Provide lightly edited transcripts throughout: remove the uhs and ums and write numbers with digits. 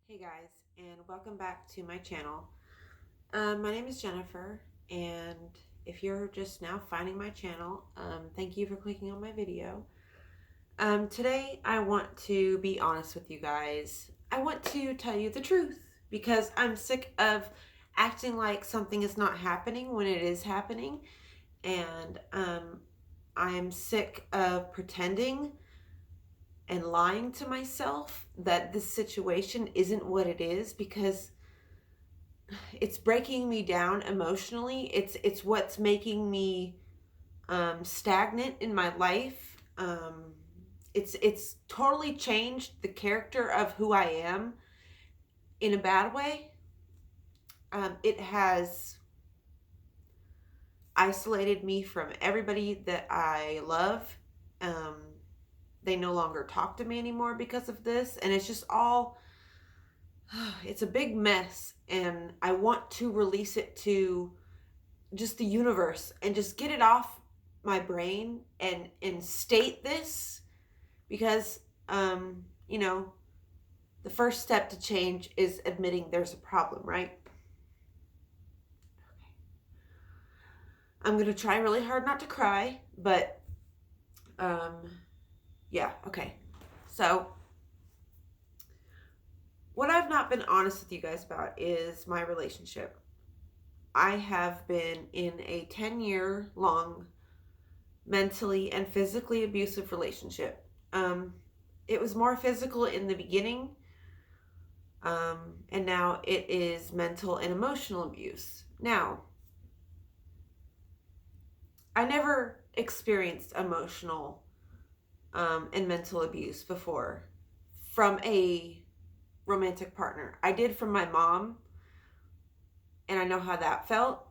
Hey guys, and welcome back to my channel. My name is Jennifer, and if you're just now finding my channel, thank you for clicking on my video. Today I want to be honest with you guys. I want to tell you the truth because I'm sick of acting like something is not happening when it is happening, and I'm sick of pretending and lying to myself that this situation isn't what it is, because it's breaking me down emotionally. It's what's making me stagnant in my life. It's totally changed the character of who I am in a bad way. It has isolated me from everybody that I love. Um, they no longer talk to me anymore because of this, and it's just all it's a big mess, and I want to release it to just the universe and just get it off my brain and state this, because you know, the first step to change is admitting there's a problem, right? I'm going to try really hard not to cry, but um yeah, okay. So what I've not been honest with you guys about is my relationship. I have been in a 10-year long mentally and physically abusive relationship. It was more physical in the beginning, and now it is mental and emotional abuse. Now, I never experienced emotional and mental abuse before from a romantic partner. I did from my mom, and I know how that felt.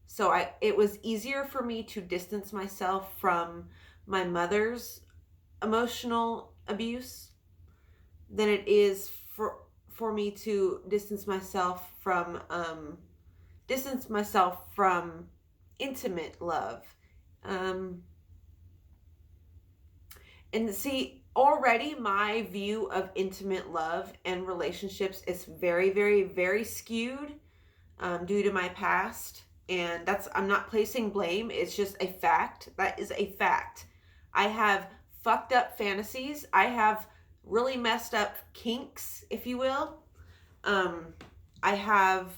So it was easier for me to distance myself from my mother's emotional abuse than it is for me to distance myself from intimate love. And see, already my view of intimate love and relationships is very, very, very skewed due to my past. And I'm not placing blame. It's just a fact. That is a fact. I have fucked up fantasies. I have really messed up kinks, if you will. I have,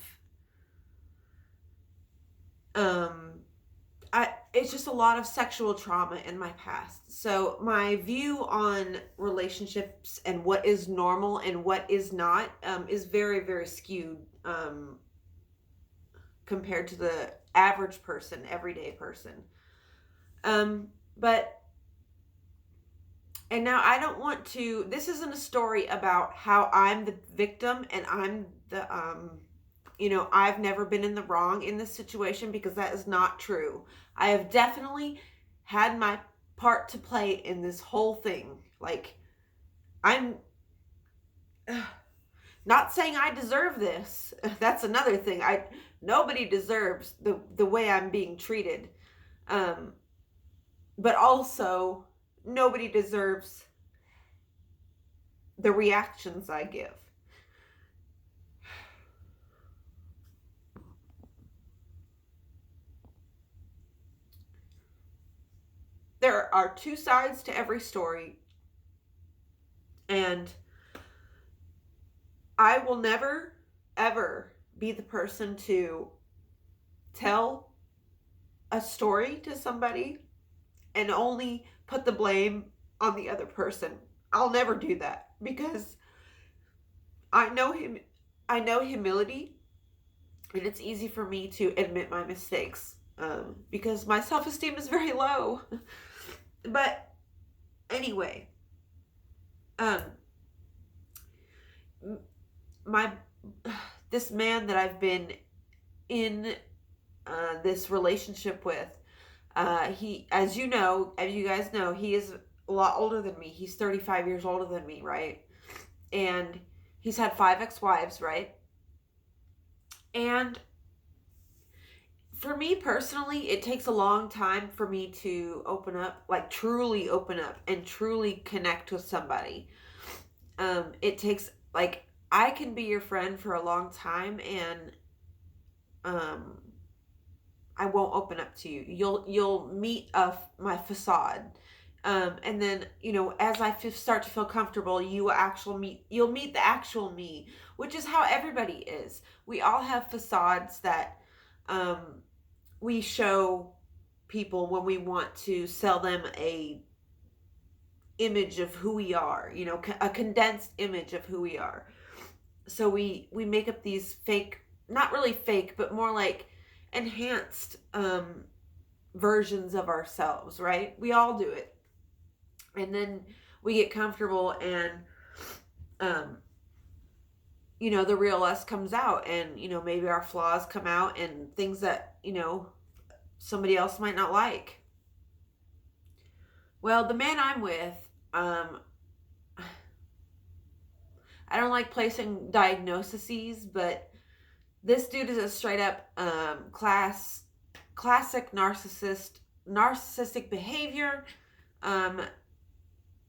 it's just a lot of sexual trauma in my past. So my view on relationships and what is normal and what is not is very, very skewed compared to the average person, everyday person. But, and now I don't want to, this isn't a story about how I'm the victim and I'm the, I've never been in the wrong in this situation, because that is not true. I have definitely had my part to play in this whole thing. Like, I'm not saying I deserve this. That's another thing. Nobody deserves the way I'm being treated. But also, nobody deserves the reactions I give. There are two sides to every story, and I will never, ever be the person to tell a story to somebody and only put the blame on the other person. I'll never do that, because I know humility, and it's easy for me to admit my mistakes because my self-esteem is very low. But anyway, my this man that I've been in this relationship with, he, as you guys know, he is a lot older than me. He's 35 years older than me, right? And he's had 5 ex-wives, right? And for me personally, it takes a long time for me to open up, like truly open up and truly connect with somebody. It takes like I can be your friend for a long time, and um, I won't open up to you. You'll meet my facade, and then as I start to feel comfortable, you'll meet the actual me, which is how everybody is. We all have facades that um, we show people when we want to sell them a image of who we are, a condensed image of who we are. So we make up these fake, not really fake, but more like enhanced versions of ourselves, right? We all do it. And then we get comfortable, and um the real us comes out, and maybe our flaws come out, and things that somebody else might not like. Well, the man I'm with, I don't like placing diagnoses, but this dude is a straight up classic narcissistic behavior.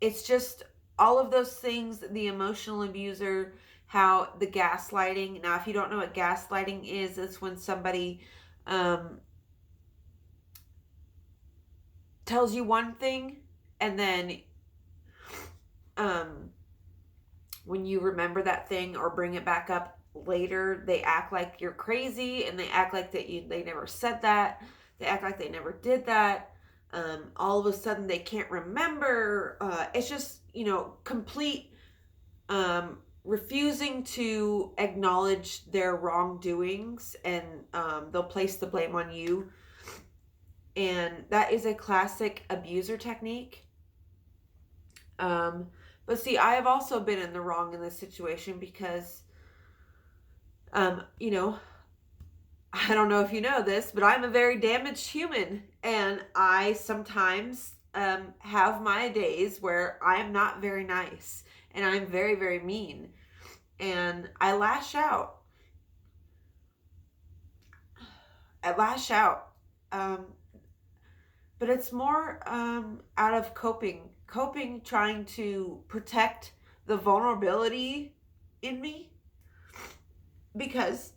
It's just all of those things, the emotional abuser, how the gaslighting. Now, if you don't know what gaslighting is, it's when somebody tells you one thing, and then when you remember that thing or bring it back up later, they act like you're crazy, and they act like they never said that. They act like they never did that. All of a sudden they can't remember. It's just complete refusing to acknowledge their wrongdoings, and they'll place the blame on you. And that is a classic abuser technique. But see, I have also been in the wrong in this situation, because I don't know if you know this, but I'm a very damaged human, and I sometimes have my days where I am not very nice, and I'm very, very mean, and I lash out. But it's more out of coping, trying to protect the vulnerability in me, because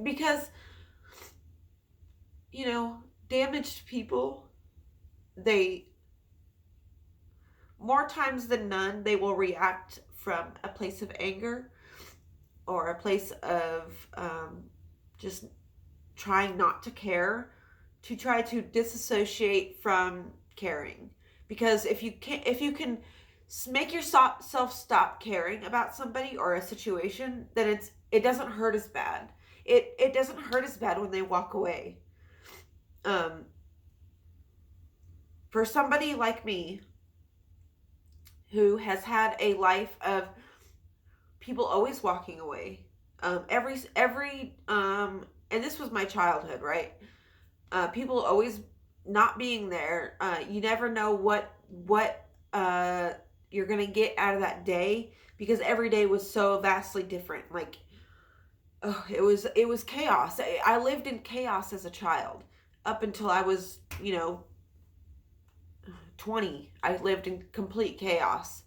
because damaged people, they, more times than none, they will react from a place of anger, or a place of just trying not to care, to try to disassociate from caring. Because if you can make yourself stop caring about somebody or a situation, then it doesn't hurt as bad. It doesn't hurt as bad when they walk away. For somebody like me, who has had a life of people always walking away, every and this was my childhood, right? People always not being there. You never know what you're gonna get out of that day, because every day was so vastly different. Like, oh, it was chaos. I lived in chaos as a child up until I was 20. I lived in complete chaos,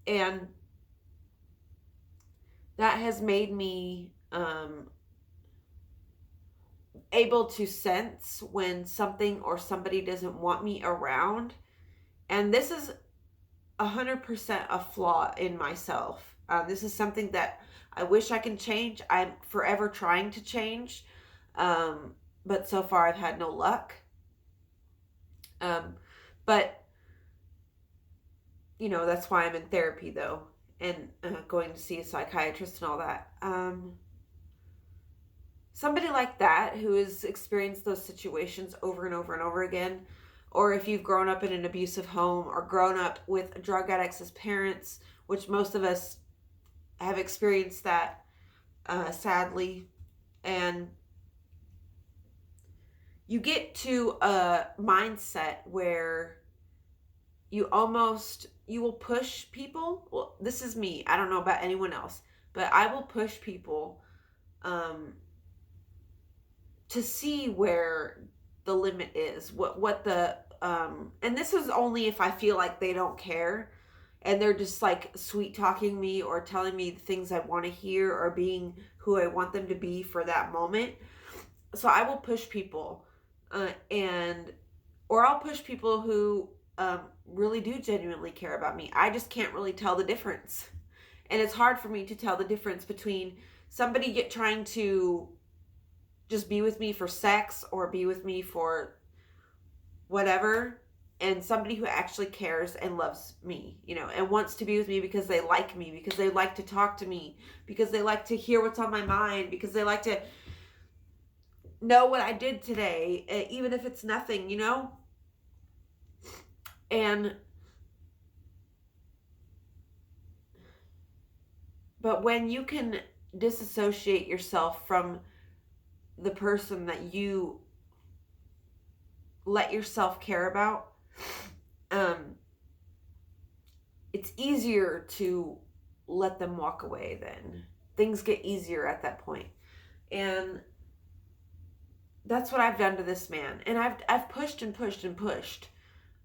and that has made me able to sense when something or somebody doesn't want me around. And this is 100% a flaw in myself. This is something that I wish I can change. I'm forever trying to change, but so far I've had no luck. But that's why I'm in therapy, though, and going to see a psychiatrist and all that. Somebody like that, who has experienced those situations over and over and over again, or if you've grown up in an abusive home, or grown up with drug addicts as parents, which most of us have experienced that, sadly, and you get to a mindset where you will push people. Well, this is me. I don't know about anyone else, but I will push people to see where the limit is, what the and this is only if I feel like they don't care and they're just like sweet talking me or telling me the things I want to hear or being who I want them to be for that moment. So I will push people, and or I'll push people who really do genuinely care about me. I just can't really tell the difference, and it's hard for me to tell the difference between somebody trying to just be with me for sex or be with me for whatever, and somebody who actually cares and loves me, and wants to be with me because they like me, because they like to talk to me, because they like to hear what's on my mind, because they like to know what I did today, even if it's nothing, and but when you can disassociate yourself from the person that you let yourself care about, it's easier to let them walk away. Then things get easier at that point. And that's what I've done to this man. And I've pushed and pushed and pushed.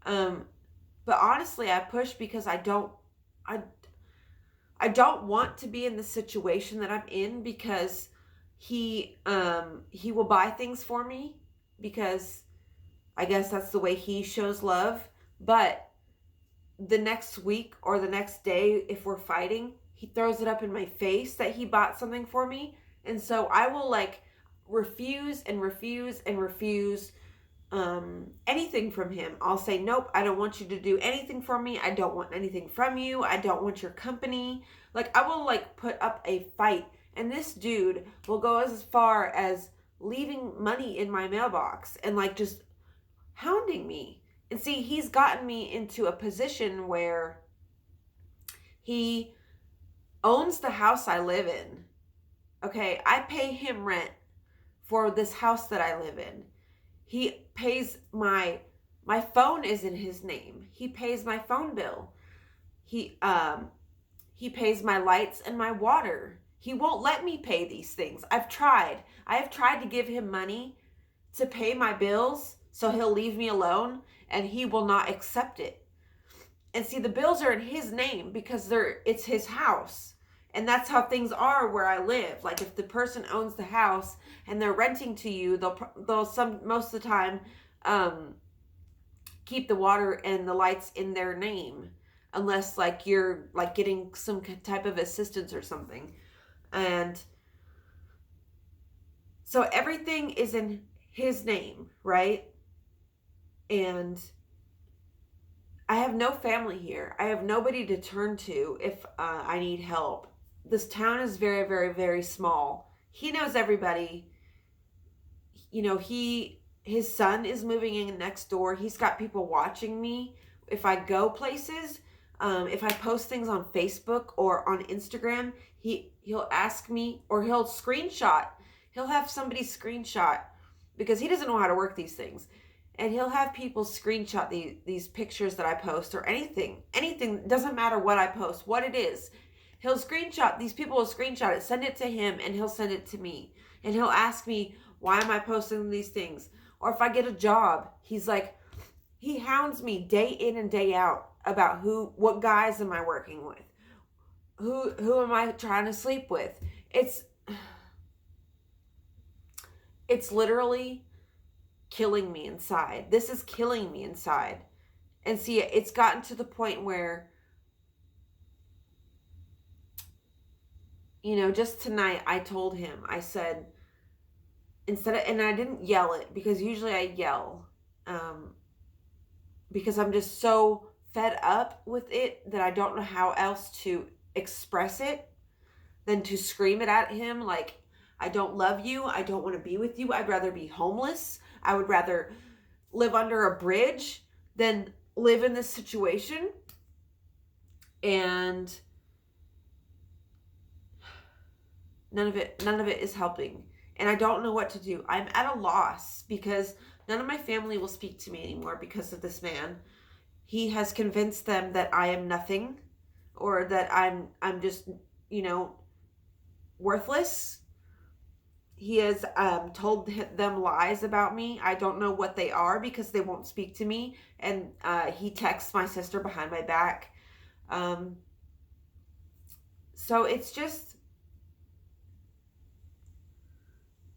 But honestly, I pushed because I don't want to be in the situation that I'm in, because he will buy things for me, because I guess that's the way he shows love. But the next week or the next day, if we're fighting, he throws it up in my face that he bought something for me. And so I will refuse and refuse and refuse anything from him. I'll say, nope, I don't want you to do anything for me. I don't want anything from you. I don't want your company. I will put up a fight. And this dude will go as far as leaving money in my mailbox and just hounding me. And see, he's gotten me into a position where he owns the house I live in. Okay, I pay him rent for this house that I live in. He pays my phone is in his name. He pays my phone bill. He pays my lights and my water. He won't let me pay these things. I have tried to give him money to pay my bills so he'll leave me alone, and he will not accept it. And see, the bills are in his name because it's his house. And that's how things are where I live. If the person owns the house and they're renting to you, they'll most of the time keep the water and the lights in their name, unless you're getting some type of assistance or something. And so everything is in his name, right? And I have no family here. I have nobody to turn to if I need help. This town is very, very, very small. He knows everybody. His son is moving in next door. He's got people watching me. If I go places, if I post things on Facebook or on Instagram, he'll ask me, or he'll screenshot. He'll have somebody screenshot, because he doesn't know how to work these things. And he'll have people screenshot these pictures that I post, or anything, doesn't matter what I post, what it is. These people will screenshot it, send it to him, and he'll send it to me. And he'll ask me, why am I posting these things? Or if I get a job, he hounds me day in and day out about what guys am I working with? Who am I trying to sleep with? It's literally killing me inside. This is killing me inside. And see, it's gotten to the point where, just tonight I told him, I said, and I didn't yell it, because usually I yell, because I'm just so fed up with it that I don't know how else to express it than to scream it at him. I don't love you. I don't want to be with you. I'd rather be homeless. I would rather live under a bridge than live in this situation. And none of it is helping. And I don't know what to do. I'm at a loss, because none of my family will speak to me anymore because of this man. He has convinced them that I am nothing, or that I'm just, worthless. He has told them lies about me. I don't know what they are because they won't speak to me. And he texts my sister behind my back. So it's just,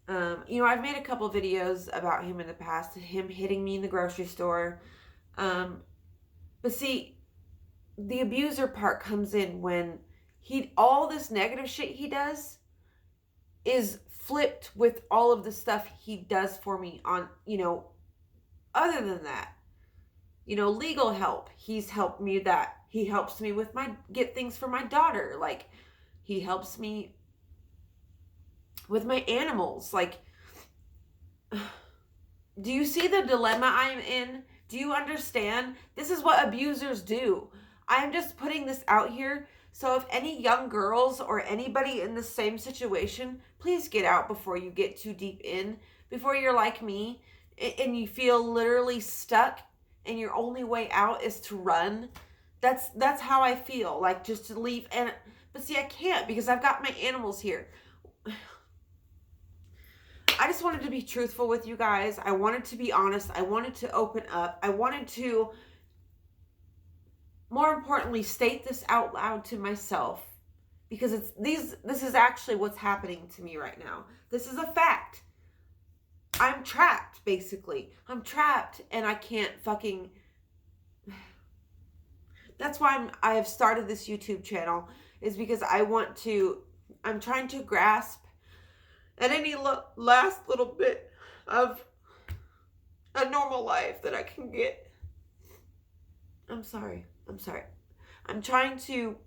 I've made a couple videos about him in the past, him hitting me in the grocery store. But see, the abuser part comes in when all this negative shit he does is flipped with all of the stuff he does for me on, other than that, legal help. He's helped me that. He helps me with get things for my daughter. Like, he helps me with my animals. Like, do you see the dilemma I'm in? Do you understand? This is what abusers do. I'm just putting this out here. So if any young girls or anybody in the same situation, please get out before you get too deep in, before you're like me and you feel literally stuck and your only way out is to run. That's how I feel, like, just to leave. But see, I can't because I've got my animals here. I just wanted to be truthful with you guys. I wanted to be honest. I wanted to open up. I wanted to, more importantly, state this out loud to myself, because this is actually what's happening to me right now. This is a fact. I'm trapped, basically. I'm trapped and I can't fucking... That's why I have started this YouTube channel, is because I'm trying to grasp at any last little bit of a normal life that I can get. I'm sorry. I'm trying to...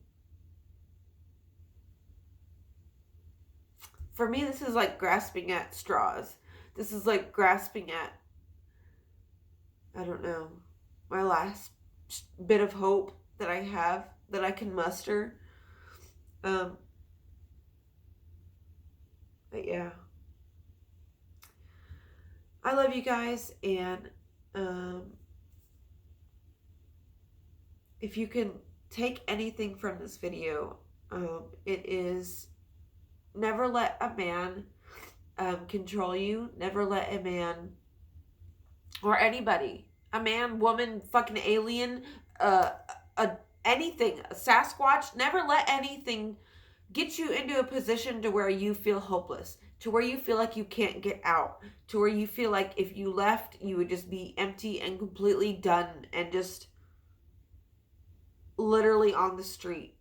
For me, this is like grasping at straws. This is like grasping at, I don't know, my last bit of hope that I have, that I can muster. But yeah. I love you guys, and if you can take anything from this video, it is never let a man control you. Never let a man, or anybody, a man, woman, fucking alien, anything, a Sasquatch, never let anything get you into a position to where you feel hopeless, to where you feel like you can't get out, to where you feel like if you left, you would just be empty and completely done and just literally on the street.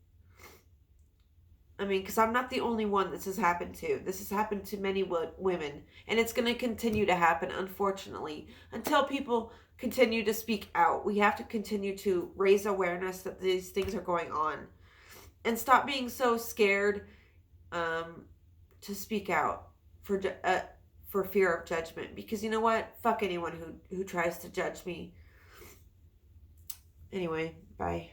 I mean, because I'm not the only one this has happened to. This has happened to many women, and it's going to continue to happen, unfortunately, until people continue to speak out. We have to continue to raise awareness that these things are going on, and stop being so scared to speak out for fear of judgment. Because you know what? Fuck anyone who tries to judge me. Anyway, bye.